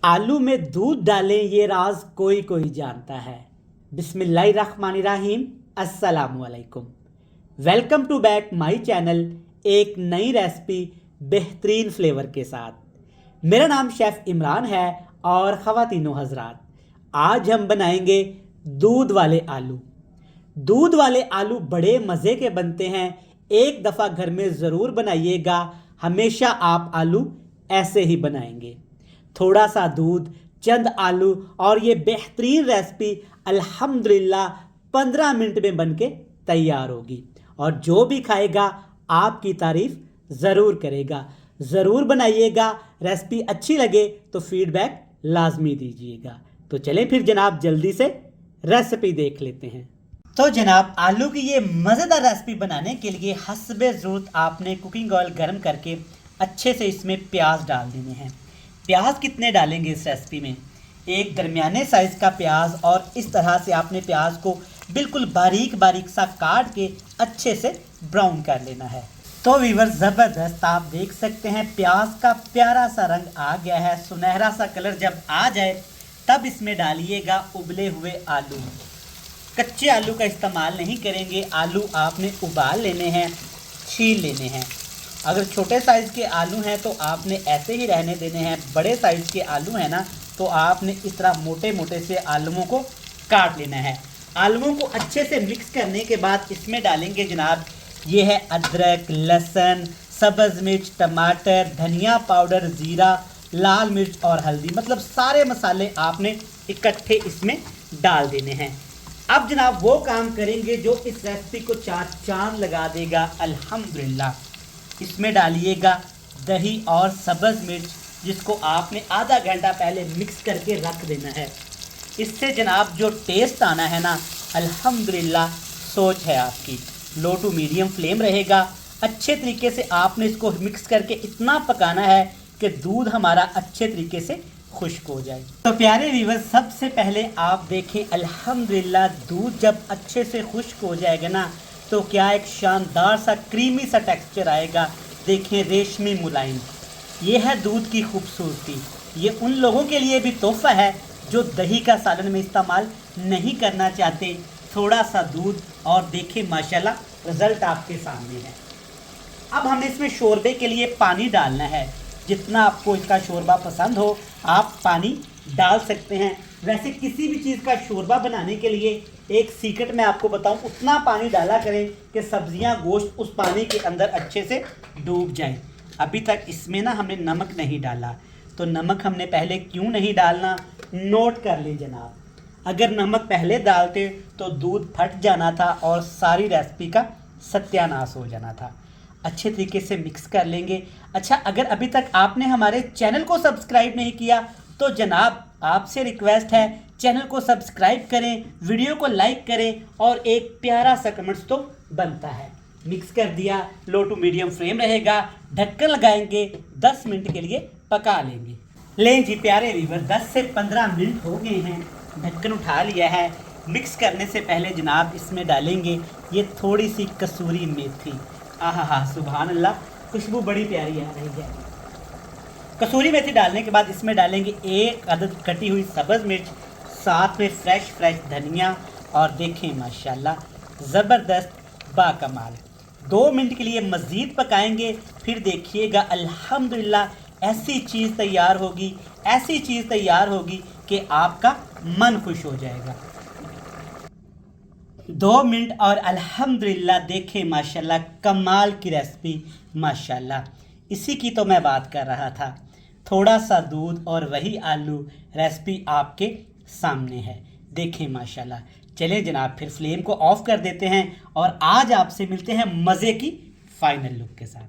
आलू में दूध डालें ये राज कोई कोई जानता है। बिस्मिल्लाहिर्रहमानिर्रहीम, अस्सलामुअलैकुम। Welcome to back my channel. एक नई रेसिपी बेहतरीन फ्लेवर के साथ। मेरा नाम शेफ़ इमरान है और ख़वातीनो हज़रात, आज हम बनाएंगे दूध वाले आलू। दूध वाले आलू बड़े मज़े के बनते हैं। एक दफ़ा घर में ज़रूर बनाइएगा, हमेशा आप आलू ऐसे ही बनाएंगे। थोड़ा सा दूध, चंद आलू और ये बेहतरीन रेसिपी अल्हम्दुलिल्लाह 15 मिनट में बनके तैयार होगी और जो भी खाएगा आपकी तारीफ ज़रूर करेगा। ज़रूर बनाइएगा। रेसिपी अच्छी लगे तो फीडबैक लाजमी दीजिएगा। तो चलें फिर जनाब, जल्दी से रेसिपी देख लेते हैं। तो जनाब, आलू की ये मज़ेदार रेसिपी बनाने के लिए हस्बे ज़रूरत आपने कुकिंग ऑयल गर्म करके अच्छे से इसमें प्याज डाल देने हैं। प्याज कितने डालेंगे इस रेसिपी में? एक दरमियाने साइज़ का प्याज, और इस तरह से आपने प्याज को बिल्कुल बारीक बारीक सा काट के अच्छे से ब्राउन कर लेना है। तो वीवर ज़बरदस्त, आप देख सकते हैं प्याज का प्यारा सा रंग आ गया है, सुनहरा सा कलर जब आ जाए तब इसमें डालिएगा उबले हुए आलू। कच्चे आलू का इस्तेमाल नहीं करेंगे। आलू आपने उबाल लेने हैं, छील लेने हैं। अगर छोटे साइज़ के आलू हैं तो आपने ऐसे ही रहने देने हैं। बड़े साइज़ के आलू हैं ना, तो आपने इस तरह मोटे मोटे से आलूओं को काट लेना है। आलूओं को अच्छे से मिक्स करने के बाद इसमें डालेंगे जनाब, ये है अदरक, लहसुन, सब्ज़ मिर्च, टमाटर, धनिया पाउडर, ज़ीरा, लाल मिर्च और हल्दी, मतलब सारे मसाले आपने इकट्ठे इसमें डाल देने हैं। अब जनाब वो काम करेंगे जो इस रेसिपी को चार चांद लगा देगा अल्हम्दुलिल्लाह। इसमें डालिएगा दही और सब्ज़ मिर्च, जिसको आपने आधा घंटा पहले मिक्स करके रख देना है। इससे जनाब जो टेस्ट आना है ना, अल्हम्दुलिल्लाह सोच है आपकी। लो टू मीडियम फ्लेम रहेगा। अच्छे तरीके से आपने इसको मिक्स करके इतना पकाना है कि दूध हमारा अच्छे तरीके से खुश्क हो जाए। तो प्यारे व्यूअर्स, सबसे पहले आप देखें अल्हम्दुलिल्लाह दूध जब अच्छे से खुश्क हो जाएगा ना, तो क्या एक शानदार सा क्रीमी सा टेक्सचर आएगा। देखें रेशमी मुलायम, ये है दूध की खूबसूरती। ये उन लोगों के लिए भी तोहफा है जो दही का सालन में इस्तेमाल नहीं करना चाहते। थोड़ा सा दूध और देखें माशाल्लाह रिज़ल्ट आपके सामने है। अब हमें इसमें शोरबे के लिए पानी डालना है। जितना आपको इसका शोरबा पसंद हो आप पानी डाल सकते हैं। वैसे किसी भी चीज़ का शोरबा बनाने के लिए एक सीक्रेट मैं आपको बताऊं, उतना पानी डाला करें कि सब्जियां, गोश्त उस पानी के अंदर अच्छे से डूब जाएं। अभी तक इसमें ना हमने नमक नहीं डाला, तो नमक हमने पहले क्यों नहीं डालना नोट कर लें जनाब। अगर नमक पहले डालते तो दूध फट जाना था और सारी रेसिपी का सत्यानाश हो जाना था। अच्छे तरीके से मिक्स कर लेंगे। अच्छा, अगर अभी तक आपने हमारे चैनल को सब्सक्राइब नहीं किया तो जनाब आपसे रिक्वेस्ट है, चैनल को सब्सक्राइब करें, वीडियो को लाइक करें और एक प्यारा सा कमेंट्स तो बनता है। मिक्स कर दिया, लो टू मीडियम फ्लेम रहेगा, ढक्कन लगाएंगे, 10 मिनट के लिए पका लेंगे। लें जी प्यारे व्यूअर, 10 से 15 मिनट हो गए हैं, ढक्कन उठा लिया है। मिक्स करने से पहले जनाब इसमें डालेंगे ये थोड़ी सी कसूरी मेथी। आहा, सुभान अल्लाह, खुशबू बड़ी प्यारी आ रही है। कसूरी मेथी डालने के बाद इसमें डालेंगे एक अदद कटी हुई सब्ज़ मिर्च, साथ में फ्रेश धनिया, और देखें माशाल्लाह ज़बरदस्त बाकमाल। 2 मिनट के लिए मज़ीद पकाएंगे, फिर देखिएगा अल्हम्दुलिल्लाह ऐसी चीज़ तैयार होगी, ऐसी चीज़ तैयार होगी कि आपका मन खुश हो जाएगा। 2 मिनट और अल्हम्दुलिल्लाह देखें माशाल्लाह कमाल की रेसिपी माशाल्लाह। इसी की तो मैं बात कर रहा था। थोड़ा सा दूध और वही आलू, रेसिपी आपके सामने है। देखें माशाल्लाह। चलें जनाब, फिर फ्लेम को ऑफ कर देते हैं और आज आपसे मिलते हैं मज़े की फाइनल लुक के साथ।